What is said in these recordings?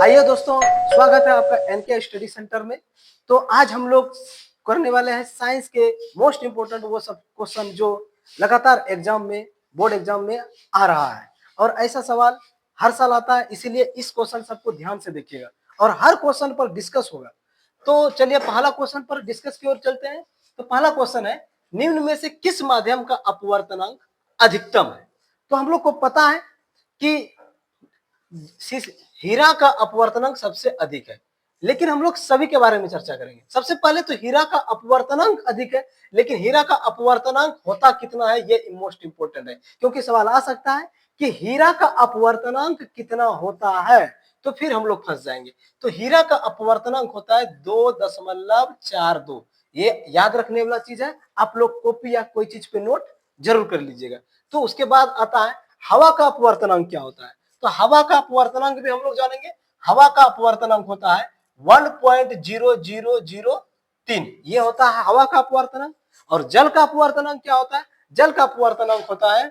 आइए दोस्तों, स्वागत है आपका एनके स्टडी सेंटर में। तो आज हम लोग करने वाले हैं साइंस के मोस्ट इम्पोर्टेंट वो सब क्वेश्चन जो लगातार एग्जाम में, बोर्ड एग्जाम में आ रहा है। और ऐसा सवाल हर साल आता है, इसीलिए इस क्वेश्चन सबको ध्यान से देखिएगा और हर क्वेश्चन पर डिस्कस होगा। तो चलिए पहला क्वेश्चन पर डिस्कस की ओर चलते हैं। तो पहला क्वेश्चन है, निम्न में से किस माध्यम का अपवर्तनांक अधिकतम है? तो हम लोग को पता है कि हीरा का अपवर्तनांक सबसे अधिक है, लेकिन हम लोग सभी के बारे में चर्चा करेंगे। सबसे पहले तो हीरा का अपवर्तनांक अधिक है, लेकिन हीरा का अपवर्तनांक होता कितना है ये मोस्ट इंपोर्टेंट है, क्योंकि सवाल आ सकता है कि हीरा का अपवर्तनांक कितना होता है, तो फिर हम लोग फंस जाएंगे। तो हीरा का अपवर्तनांक होता है 2.42। ये याद रखने वाला चीज है, आप लोग कॉपी या कोई चीज पे नोट जरूर कर लीजिएगा। तो उसके बाद आता है हवा का अपवर्तनांक क्या होता है। तो हवा का अपवर्तनांक भी हम लोग जानेंगे। हवा का अपवर्तनांक होता है 1.0003, ये होता है हवा का अपवर्तनांक। और जल का अपवर्तनांक क्या होता है? जल का अपवर्तनांक होता है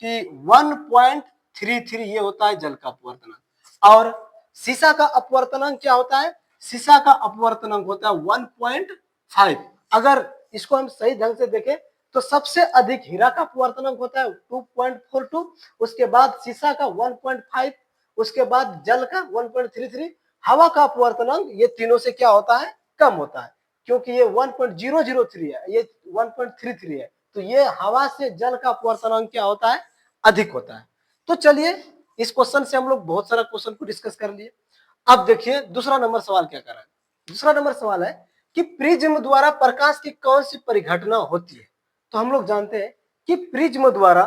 कि 1.33, ये होता है जल का अपवर्तनांक। और सीसा का अपवर्तनांक क्या होता है? सीसा का अपवर्तनांक होता है 1.5। अगर इसको हम सही ढंग से देखें तो सबसे अधिक हीरा का अपवर्तनांक होता है 2.42, उसके बाद सीसा का 1.5, उसके बाद जल का 1.33, हवा का अपवर्तनांक ये तीनों से क्या होता है? कम होता है, क्योंकि ये 1.003 है, ये 1.33 है। तो ये हवा से जल का अपवर्तनांक क्या होता है? अधिक होता है। तो चलिए इस क्वेश्चन से हम लोग बहुत सारा क्वेश्चन को डिस्कस कर लिए। अब देखिए दूसरा नंबर सवाल क्या कर रहा है। दूसरा नंबर सवाल है कि प्रिज्म द्वारा प्रकाश की कौन सी परिघटना होती है? तो हम लोग जानते हैं कि प्रिज्म द्वारा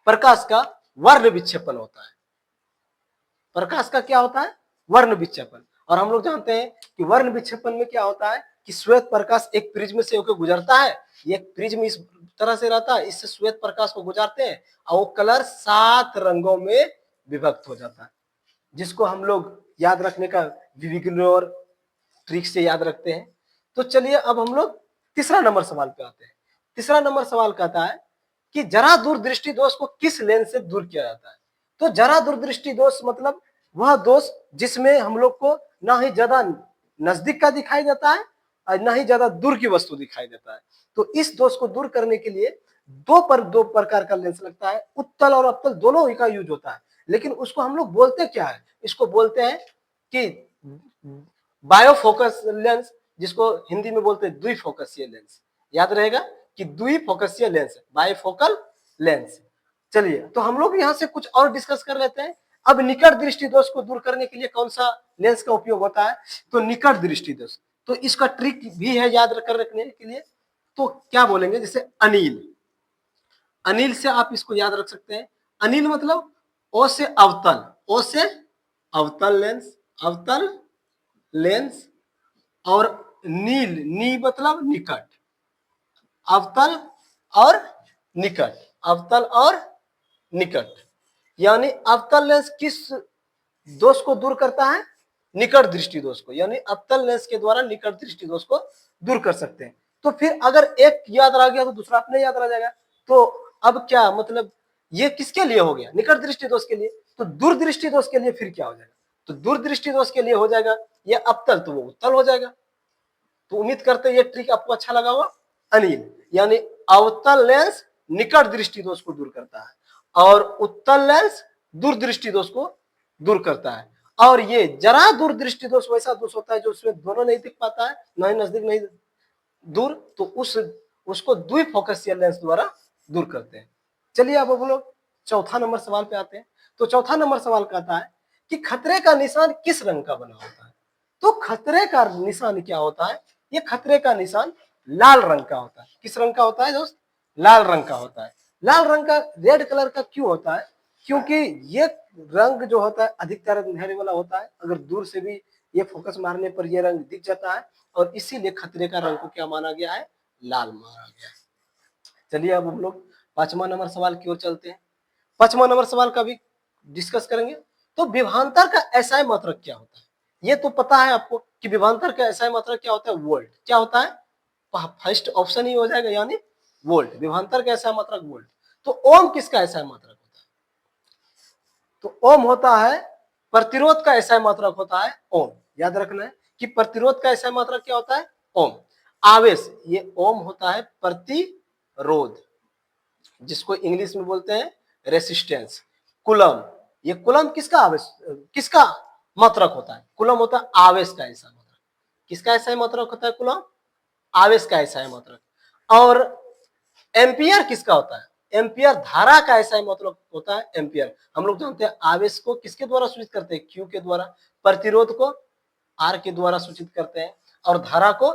प्रकाश का वर्ण विक्षेपण होता है। प्रकाश का क्या होता है? वर्ण विक्षेपण। और हम लोग जानते हैं कि वर्ण विक्षेपण में क्या होता है कि श्वेत प्रकाश एक प्रिज्म से होकर गुजरता है। ये प्रिज्म इस तरह से रहता है, इससे श्वेत प्रकाश को गुजारते हैं और वो कलर 7 रंगों में विभक्त हो जाता है, जिसको हम लोग याद रखने का विविग्नोर ट्रिक से याद रखते हैं। तो चलिए अब हम लोग तीसरा नंबर सवाल पे आते हैं। तीसरा नंबर सवाल कहता है कि जरा दूरदृष्टि दोष को किस लेंस से दूर किया जाता है? तो जरा दूरदृष्टि दोष मतलब वह दोष जिसमें हम लोग को ना ही ज्यादा नजदीक का दिखाई देता है और ना ही ज्यादा दूर की वस्तु दिखाई देता है। तो इस दोष को दूर करने के लिए दो प्रकार का लेंस लगता है, उत्तल और अवतल दोनों ही का यूज होता है। लेकिन उसको हम लोग बोलते क्या है? इसको बोलते हैं कि बायोफोकस लेंस, जिसको हिंदी में बोलते हैं द्विफोकसीय लेंस। याद रहेगा कि द्विफोकसीय लेंस, बायफोकल लेंस। चलिए तो हम लोग यहाँ से कुछ और डिस्कस कर लेते हैं। अब निकट दृष्टि दोष को दूर करने के लिए कौन सा लेंस का उपयोग होता है? तो निकट दृष्टि दोष। तो इसका ट्रिक भी है याद कर रखने के लिए। तो क्या बोलेंगे? जैसे अनिल, अनिल से आप इसको याद रख सकते हैं। अनिल मतलब ओ से अवतल, ओ से अवतल लेंस, अवतल लेंस। और नील, नी मतलब निकट, अवतल और निकट, अवतल और निकट। यानी अवतल लेंस किस दोष को दूर करता है? निकट दृष्टि दोष को। यानी अवतल लेंस के द्वारा निकट दृष्टि दोष को दूर कर सकते हैं। तो फिर अगर एक याद रह गया तो दूसरा अपने याद रह जाएगा। तो अब क्या मतलब ये किसके लिए हो गया? निकट दृष्टि दोष के लिए। तो दूरदृष्टि दोष के लिए फिर क्या हो जाएगा? तो दूरदृष्टि दोष के लिए हो जाएगा ये अवतल, तो वो उत्तल हो जाएगा। तो उम्मीद करते हैं ये ट्रिक आपको अच्छा लगा होगा। अनिल यानी अवतल लेंस निकट दृष्टि दोष को दूर करता है और उत्तल लेंस दूरदृष्टि दोष को दूर करता है। और ये जरा दूरदृष्टि दोष वैसा दोष होता है जो उसमें दोनों नहीं दिख पाता है, ना ही नजदीक नहीं दूर, तो उसको द्विफोकसीय लेंस द्वारा दूर करते हैं। चलिए अब हम लोग चौथा नंबर सवाल पे आते हैं। तो चौथा नंबर सवाल कहता है कि खतरे का निशान किस रंग का बना होता है? तो खतरे का निशान क्या होता है? ये खतरे का निशान लाल रंग का होता है। किस रंग का होता है दोस्त? लाल रंग का होता है। लाल रंग का रेड कलर का क्यों होता है? क्योंकि ये रंग जो होता है अधिक तरह दिखाने वाला होता है। अगर दूर से भी ये फोकस मारने पर ये रंग दिख जाता है और इसीलिए खतरे का रंग को क्या माना गया है? लाल माना गया है। चलिए अब हम लोग पांचवा नंबर सवाल की ओर चलते हैं। पांचवा नंबर सवाल का भी डिस्कस करेंगे। तो विभवांतर का एसआई मात्रक क्या होता है? ये तो पता है आपको कि विभवांतर का एसआई मात्रक क्या होता है? वोल्ट। क्या होता है? फर्स्ट ऑप्शन ही हो जाएगा, यानी वोल्ट। विभवांतर का एसआई मात्रक वोल्ट। तो ओम किसका एसआई मात्रक होता है? तो ओम होता है प्रतिरोध का एसआई मात्रक होता है ओम। याद रखना है कि प्रतिरोध का एसआई मात्रक क्या होता है? ओम। आवेश, ये ओम होता है प्रतिरोध, जिसको इंग्लिश में बोलते हैं रेसिस्टेंस। कुलम, ये कुलम किसका आवेश, किसका मात्रक होता है? कुलम होता है आवेश का एसआई मात्रक। किसका एसआई मात्रक होता है? कुलम, आवेश का एसआई मात्रक। और एम्पियर किसका होता है? एम्पियर धारा का एसआई मात्रक होता है एम्पियर। हम लोग जानते हैं आवेश को किसके द्वारा सूचित करते हैं? क्यू के द्वारा। प्रतिरोध को आर के द्वारा सूचित करते हैं और धारा को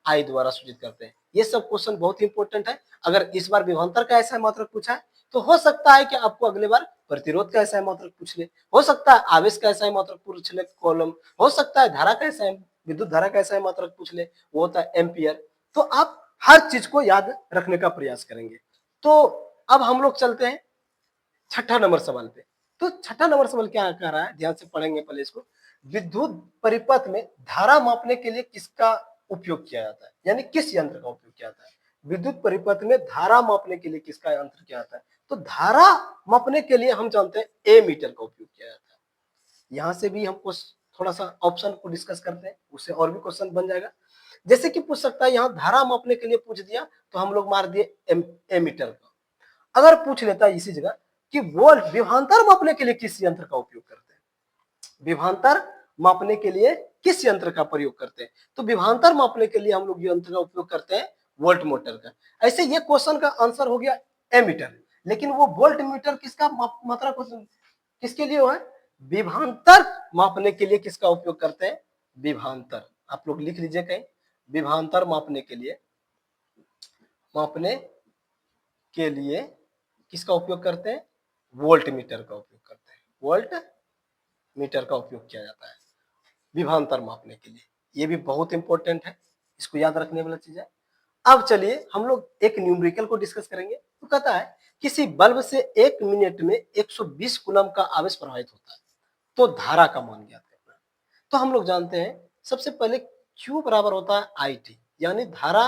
आई द्वारा सूचित करते हैं। ये सब क्वेश्चन बहुत इंपॉर्टेंट है। अगर इस बार विभवांतर का एसआई मात्रक पूछा है तो हो सकता है कि आपको अगले बार प्रतिरोध का एसआई मात्रक पूछ ले, हो सकता है आवेश का एसआई मात्रक पूछ ले कॉलम, हो सकता है धारा का एसआई, विद्युत धारा का एसआई मात्रक पूछ ले, वो होता है एम्पियर। तो आप हर चीज को याद रखने का प्रयास करेंगे। तो अब हम लोग चलते हैं छठा नंबर सवाल पे। तो छठा नंबर सवाल क्या कह रहा है, ध्यान से पढ़ेंगे पहले इसको। विद्युत परिपथ में धारा मापने के लिए किसका उपयोग किया जाता है, यानी किस यंत्र का उपयोग किया जाता है? विद्युत परिपथ में धारा मापने के लिए किसका यंत्र किया जाता है? तो धारा मापने के लिए हम जानते हैं ए मीटर का उपयोग किया जाता है। यहां से भी हमको थोड़ा सा ऑप्शन को डिस्कस करते हैं, उससे और भी क्वेश्चन बन जाएगा। जैसे कि पूछ सकता है यहाँ धारा मापने के लिए पूछ दिया तो हम लोग मार दिए एमीटर का। अगर पूछ लेता है इसी जगह कि वोल्ट विभवांतर मापने के लिए किस यंत्र का उपयोग करते हैं, विभवांतर मापने के लिए किस यंत्र का प्रयोग करते हैं? तो विभवांतर मापने के लिए हम लोग यंत्र का उपयोग करते हैं वोल्ट मीटर का। ऐसे ये क्वेश्चन का आंसर हो गया एमीटर, लेकिन वो वोल्ट मीटर किसका मात्रा किसके लिए है? विभवांतर मापने के लिए किसका उपयोग करते हैं? विभवांतर। आप लोग लिख लीजिए कहीं, विभवांतर मापने के लिए, मापने के लिए किसका उपयोग करते हैं? वोल्ट मीटर का उपयोग करते हैं। वोल्ट मीटर का उपयोग किया जाता है विभवांतर मापने के लिए। ये भी बहुत इंपॉर्टेंट है, इसको याद रखने वाला चीज है। अब चलिए हम लोग एक न्यूमेरिकल को डिस्कस करेंगे। तो कहता है किसी बल्ब से 1 मिनट में 120 कूलम का आवेश प्रवाहित होता है, तो धारा का मान ज्ञात करना है। तो हम लोग जानते हैं सबसे पहले Q बराबर होता है IT, यानी धारा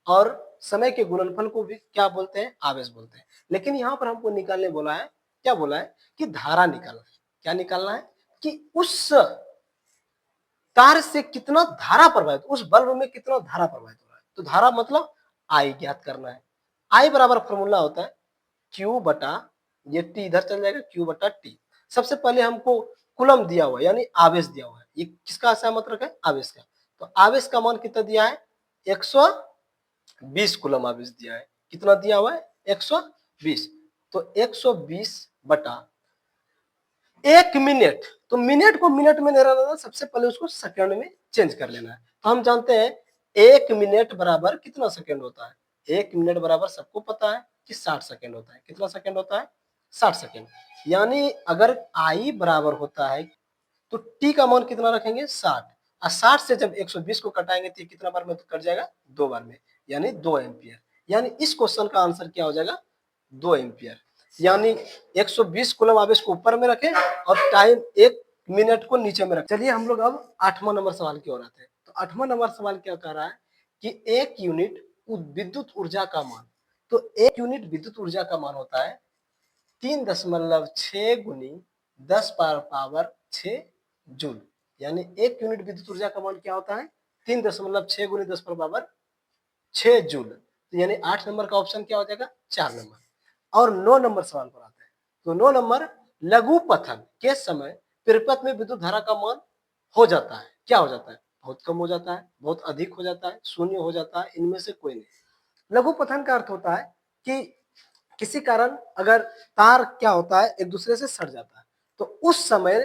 और समय के गुणनफल को भी क्या बोलते हैं? आवेश बोलते हैं। लेकिन यहाँ पर हमको निकालने बोला है, क्या बोला है कि धारा निकालना है। क्या निकालना है कि उस तार से कितना धारा प्रवाहित, उस बल्ब में कितना धारा प्रवाहित हो रहा है। तो धारा मतलब आई ज्ञात करना है। आई बराबर फॉर्मूला होता है Q बटा, ये T इधर चल जाएगा, Q बटा T। सबसे पहले हमको कुलम दिया हुआ है, यानी आवेश दिया हुआ है। ये किसका एसआई मात्रक है? आवेश का। तो आवेश का मान कितना दिया है? 120 कुलम आवेश दिया है। कितना दिया हुआ है? 120। तो 120 बटा 1 मिनट, तो मिनट को मिनट में नहीं रहना, सबसे पहले उसको सेकंड में चेंज कर लेना है। तो हम जानते हैं 1 मिनट बराबर कितना सेकंड होता है? 1 मिनट बराबर सबको पता है कि 60 सेकंड होता है। कितना सेकंड होता है? 60 सेकंड। यानी अगर आई बराबर होता है तो टी का मान कितना रखेंगे? 60। और 60 से जब 120 को कटाएंगे तो कितना बार में तो कट जाएगा? 2 बार में, यानी 2 एम्पियर। यानी इस क्वेश्चन का आंसर क्या हो जाएगा? 2 एम्पियर। यानी 120 कूलम आवेश को ऊपर में रखें और टाइम 1 मिनट को नीचे में रखें। चलिए हम लोग अब 8वां नंबर सवाल की ओर आते हैं। तो 8वां नंबर सवाल क्या कह रहा है कि 1 यूनिट विद्युत ऊर्जा का मान, तो 1 यूनिट विद्युत ऊर्जा का मान होता है 3.6 गुनी 10 पावर 6 जूल। यानी 1 यूनिट विद्युत ऊर्जा का मान क्या होता है? 3.6 गुनी 10 पावर 6 जूल। तो यानी 8 नंबर का ऑप्शन क्या हो जाएगा? 4 नंबर। और 9 नंबर सवाल पर आते हैं। तो 9 नंबर, लघु पथन के समय परिपथ में विद्युत धारा का मान हो जाता है, क्या हो जाता है? बहुत कम हो जाता है, बहुत अधिक हो जाता है, शून्य हो जाता है, इनमें से कोई नहीं। लघु पथन का अर्थ होता है कि किसी कारण अगर तार क्या होता है एक दूसरे से सट जाता है, तो उस समय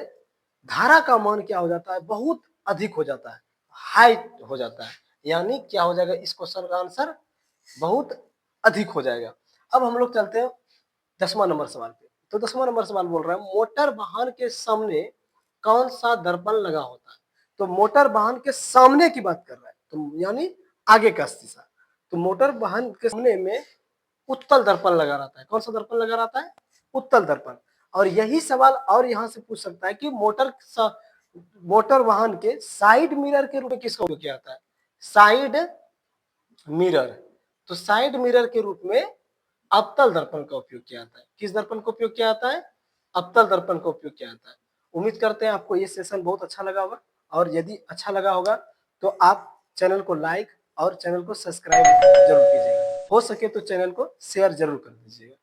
धारा का मान क्या हो जाता है? बहुत अधिक हो जाता है, हाई हो जाता है। यानी क्या हो जाएगा इस क्वेश्चन का आंसर? बहुत अधिक हो जाएगा। अब हम लोग चलते हैं 10वां नंबर सवाल पे। तो 10वां नंबर सवाल बोल रहा है मोटर वाहन के सामने कौन सा दर्पण लगा होता है? तो मोटर वाहन के सामने की बात कर रहा है, तो यानी आगे का शीशा। तो मोटर वाहन के सामने में उत्तल दर्पण लगा रहता है। कौन सा दर्पण लगा रहता है? उत्तल दर्पण। और यही सवाल और यहां से पूछ सकता है कि मोटर वाहन के साइड मिरर के रूप में किसका उपयोग किया जाता है? Side mirror. तो साइड मिरर के रूप में अवतल दर्पण का उपयोग किया जाता है। किस दर्पण का उपयोग किया जाता है? अवतल दर्पण का उपयोग किया जाता है। उम्मीद करते हैं आपको ये सेशन बहुत अच्छा लगा होगा, और यदि अच्छा लगा होगा तो आप चैनल को लाइक और चैनल को सब्सक्राइब जरूर कीजिएगा। हो सके तो चैनल को शेयर जरूर कर दीजिएगा।